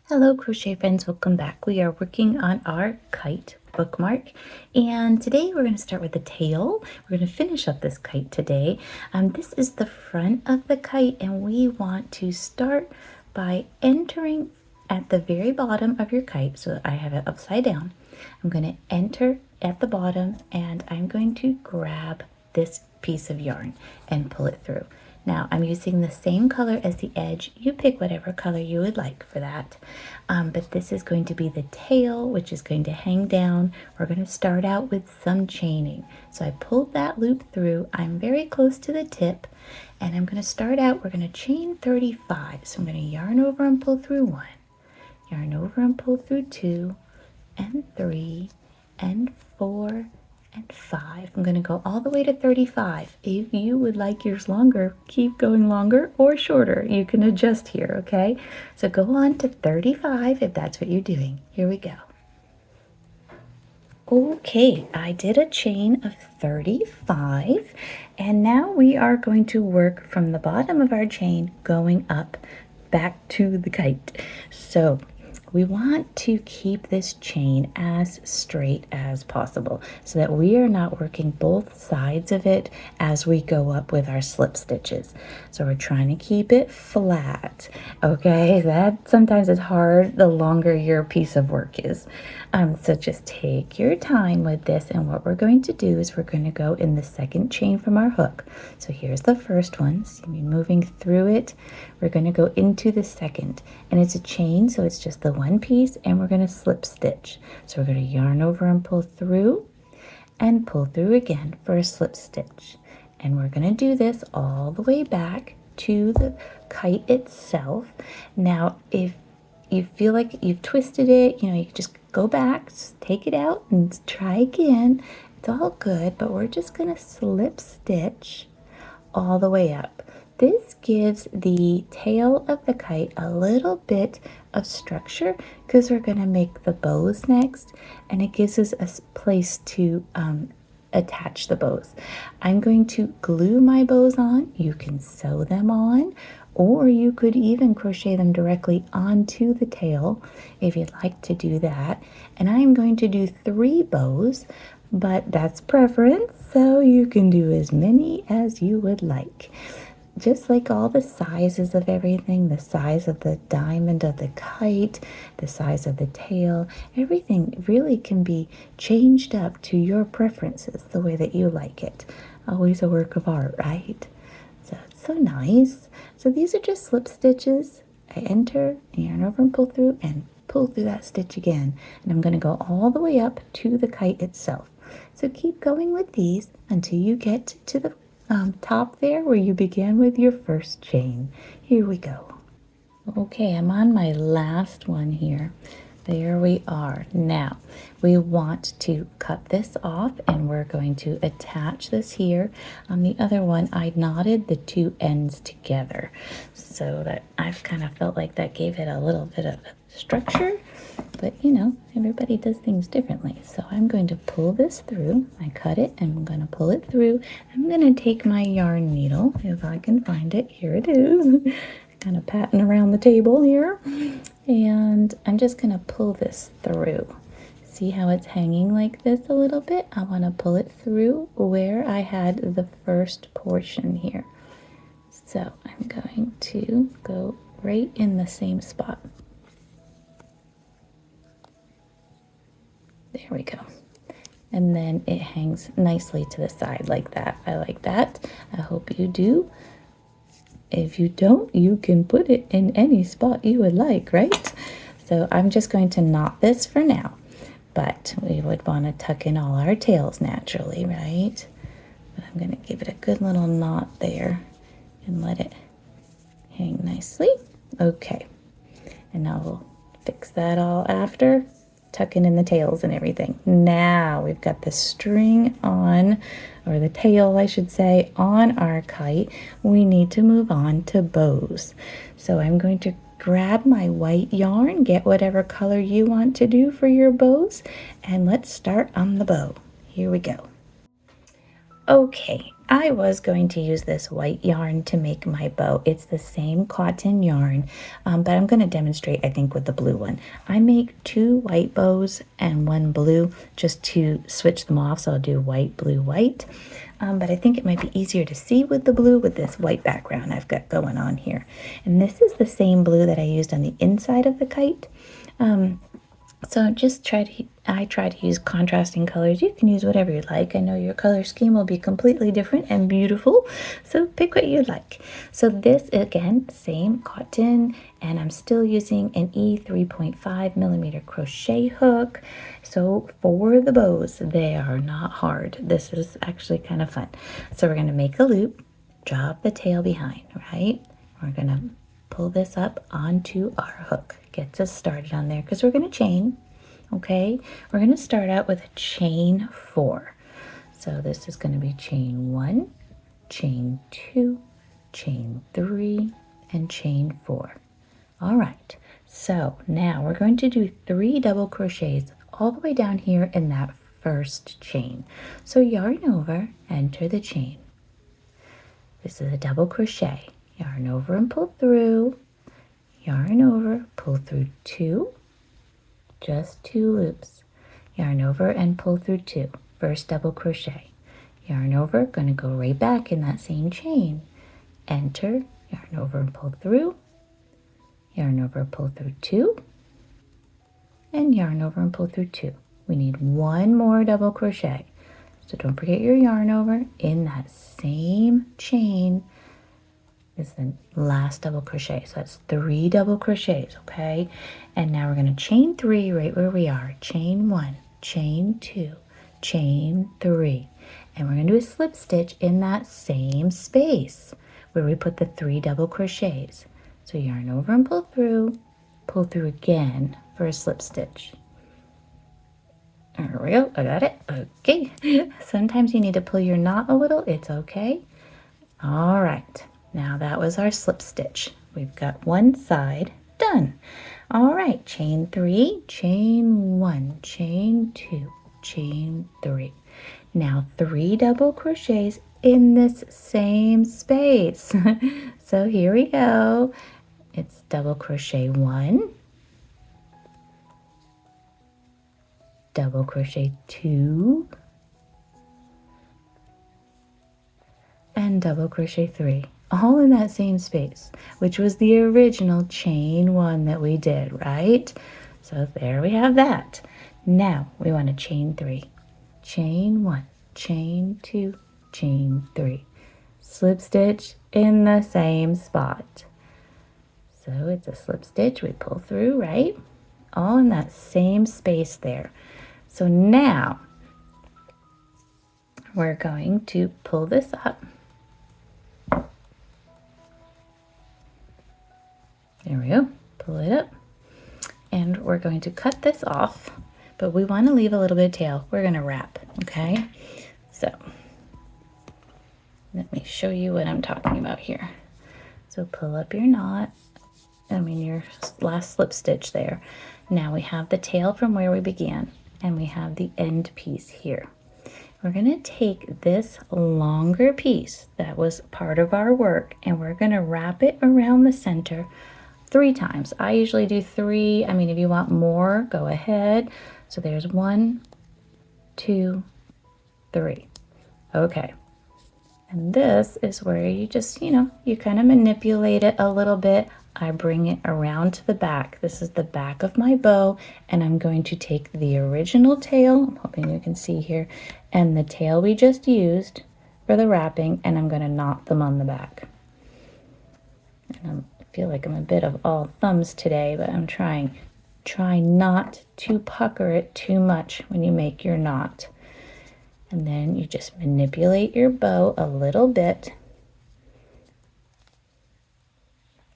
Hello crochet friends, welcome back. We are working on our kite bookmark and today we're going to start with the tail. We're going to finish up this kite today. This is the front of the kite and we want to start by entering at the very bottom of your kite. So I have it upside down. I'm going to enter at the bottom and I'm going to grab this piece of yarn and pull it through. Now I'm using the same color as the edge. You pick whatever color you would like for that. But this is going to be the tail, which is going to hang down. We're going to start out with some chaining. So I pulled that loop through. I'm very close to the tip and I'm going to start out. We're going to chain 35. So I'm going to yarn over and pull through 1, yarn over and pull through 2 and 3 and 4 and 5. I'm going to go all the way to 35. If you would like yours longer, keep going longer or shorter. You can adjust here, okay? So go on to 35 if that's what you're doing. Here we go. Okay, I did a chain of 35 and now we are going to work from the bottom of our chain going up back to the kite. So we want to keep this chain as straight as possible so that we are not working both sides of it as we go up with our slip stitches. So we're trying to keep it flat, okay? That sometimes is hard the longer your piece of work is. So just take your time with this, and what we're going to do is we're going to go in the second chain from our hook. So here's the first one. See me moving through it. We're going to go into the second, and it's a chain, so it's just the one piece, and we're going to slip stitch. So we're going to yarn over and pull through again for a slip stitch. And we're going to do this all the way back to the kite itself. Now, if you feel like you've twisted it, you can just go back, take it out and try again. It's all good, but we're just going to slip stitch all the way up. This gives the tail of the kite a little bit of structure because we're going to make the bows next, and it gives us a place to attach the bows. I'm going to glue my bows on. You can sew them on, or you could even crochet them directly onto the tail if you'd like to do that. And I'm going to do 3 bows, but that's preference, so you can do as many as you would like. Just like all the sizes of everything, the size of the diamond of the kite, the size of the tail, everything really can be changed up to your preferences, the way that you like it. Always a work of art, right? So it's so nice. So these are just slip stitches. I enter, yarn over and pull through that stitch again. And I'm going to go all the way up to the kite itself. So keep going with these until you get to the top there where you began with your first chain. Here we go. Okay, I'm on my last one here. There we are. Now we want to cut this off and we're going to attach this here. On the other one, I knotted the 2 ends together so that I've kind of felt like that gave it a little bit of structure, but everybody does things differently. So I'm going to pull this through. I cut it and I'm going to pull it through. I'm going to take my yarn needle if I can find it. Here it is. Kind of patting around the table here, and I'm just going to pull this through. See how it's hanging like this a little bit? I want to pull it through where I had the first portion here. So I'm going to go right in the same spot. There we go. And then it hangs nicely to the side like that. I like that. I hope you do. If you don't, you can put it in any spot you would like, right? So I'm just going to knot this for now, but we would want to tuck in all our tails naturally, right? But I'm going to give it a good little knot there and let it hang nicely. Okay, and now we'll fix that all after, tucking in the tails and everything. Now we've got the string on, or the tail I should say, on our kite. We need to move on to bows. So I'm going to grab my white yarn, get whatever color you want to do for your bows, and let's start on the bow. Here we go. Okay, I was going to use this white yarn to make my bow. It's the same cotton yarn, but I'm going to demonstrate, I think, with the blue one. I make 2 white bows and 1 blue just to switch them off, so I'll do white, blue, white. But I think it might be easier to see with the blue with this white background I've got going on here. And this is the same blue that I used on the inside of the kite. So just I try to use contrasting colors. You can use whatever you like. I know your color scheme will be completely different and beautiful, so pick what you like. So this, again, same cotton, and I'm still using an E 3.5 millimeter crochet hook. So for the bows, they are not hard. This is actually kind of fun. So we're going to make a loop, drop the tail behind, right? We're going to pull this up onto our hook. Gets us started on there because we're going to chain. Okay, we're going to start out with a chain 4. So this is going to be chain 1, chain 2, chain 3, and chain 4. All right, so now we're going to do 3 double crochets all the way down here in that first chain. So yarn over, enter the chain. This is a double crochet. Yarn over and pull through. Yarn over, pull through 2, just 2 loops. Yarn over and pull through 2, first double crochet. Yarn over, going to go right back in that same chain. Enter, yarn over and pull through. Yarn over, pull through 2, and yarn over and pull through 2. We need 1 more double crochet. So don't forget your yarn over in that same chain is the last double crochet. So that's 3 double crochets, okay? And now we're going to chain 3 right where we are. Chain 1, chain 2, chain 3. And we're going to do a slip stitch in that same space where we put the 3 double crochets. So yarn over and pull through again for a slip stitch. There we go, I got it. Okay. Sometimes you need to pull your knot a little, it's okay. All right. Now that was our slip stitch. We've got one side done. All right, chain 3, chain 1, chain 2, chain 3. Now 3 double crochets in this same space. So here we go. It's double crochet 1, double crochet 2, and double crochet 3. All in that same space, which was the original chain 1 that we did, right? So there we have that. Now we want to chain 3. Chain 1, chain 2, chain 3. Slip stitch in the same spot. So it's a slip stitch, we pull through, right? All in that same space there. So now we're going to pull this up. There we go, pull it up. And we're going to cut this off, but we want to leave a little bit of tail. We're going to wrap, okay? So let me show you what I'm talking about here. So pull up your knot, your last slip stitch there. Now we have the tail from where we began, and we have the end piece here. We're going to take this longer piece that was part of our work, and we're going to wrap it around the center 3 times. I usually do 3. If you want more, go ahead. So there's 1, 2, 3. Okay. And this is where you just, you kind of manipulate it a little bit. I bring it around to the back. This is the back of my bow, and I'm going to take the original tail, I'm hoping you can see here, and the tail we just used for the wrapping, and I'm going to knot them on the back. And I feel like I'm a bit of all thumbs today, but I'm trying. Try not to pucker it too much when you make your knot. And then you just manipulate your bow a little bit.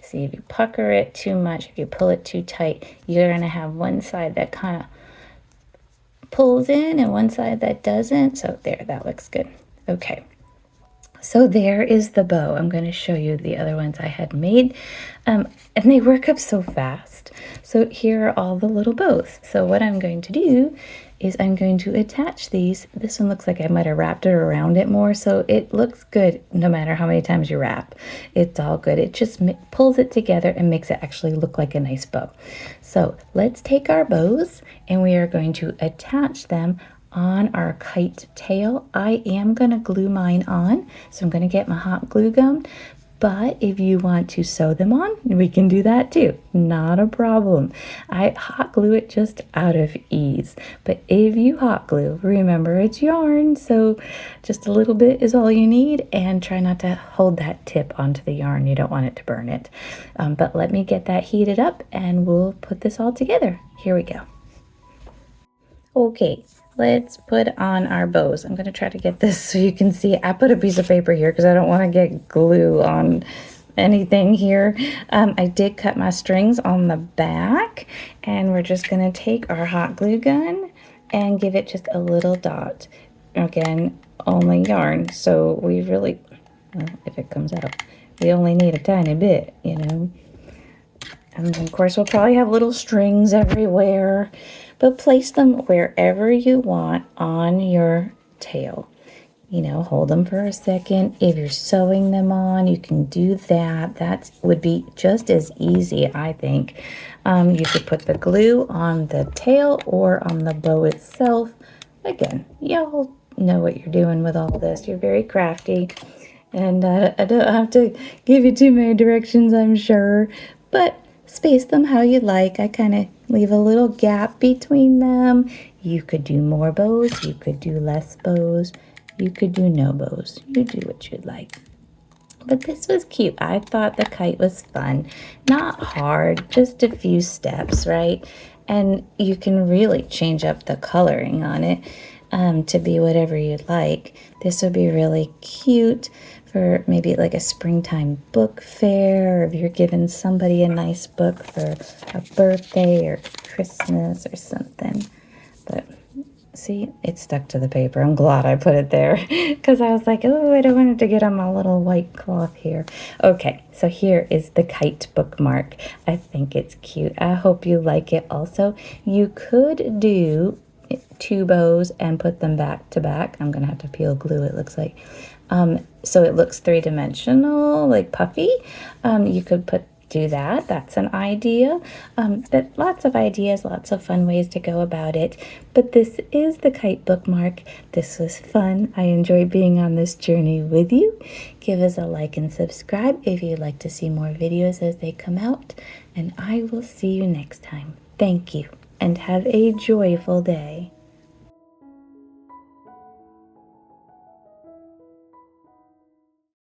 See, if you pucker it too much, if you pull it too tight, you're going to have one side that kind of pulls in and one side that doesn't. So there, that looks good. Okay. So there is the bow. I'm going to show you the other ones I had made. And they work up so fast. So here are all the little bows. So what I'm going to do is I'm going to attach these. This one looks like I might have wrapped it around it more, so it looks good no matter how many times you wrap. It's all good. It just pulls it together and makes it actually look like a nice bow. So let's take our bows and we are going to attach them on our kite tail. I am going to glue mine on, so I'm going to get my hot glue gun. But if you want to sew them on, we can do that too. Not a problem. I hot glue it just out of ease. But if you hot glue, remember it's yarn, so just a little bit is all you need, and try not to hold that tip onto the yarn. You don't want it to burn it. But let me get that heated up and we'll put this all together. Here we go. Okay, let's put on our bows. I'm going to try to get this so you can see. I put a piece of paper here because I don't want to get glue on anything here. I did cut my strings on the back, and we're just going to take our hot glue gun and give it just a little dot. Again, only yarn, so we really, well, if it comes out, we only need a tiny bit, you know. And of course, we'll probably have little strings everywhere, but place them wherever you want on your tail. You know, hold them for a second. If you're sewing them on, you can do that. That would be just as easy, I think. You could put the glue on the tail or on the bow itself. Again, y'all know what you're doing with all this. You're very crafty. And I don't have to give you too many directions, I'm sure. But space them how you like. I kind of leave a little gap between them. You could do more bows. You could do less bows. You could do no bows. You do what you'd like. But this was cute. I thought the kite was fun. Not hard, just a few steps, right? And you can really change up the coloring on it to be whatever you'd like. This would be really cute for maybe like a springtime book fair, or if you're giving somebody a nice book for a birthday or Christmas or something. But see, it stuck to the paper. I'm glad I put it there because I was like, oh, I don't want it to get on my little white cloth here. Okay, so here is the kite bookmark. I think it's cute. I hope you like it also. You could do 2 bows and put them back to back. I'm gonna have to peel glue, it looks like. So it looks 3-dimensional, like puffy. You could do that. That's an idea. But lots of ideas, lots of fun ways to go about it. But this is the kite bookmark. This was fun. I enjoyed being on this journey with you. Give us a like and subscribe if you'd like to see more videos as they come out. And I will see you next time. Thank you, and have a joyful day.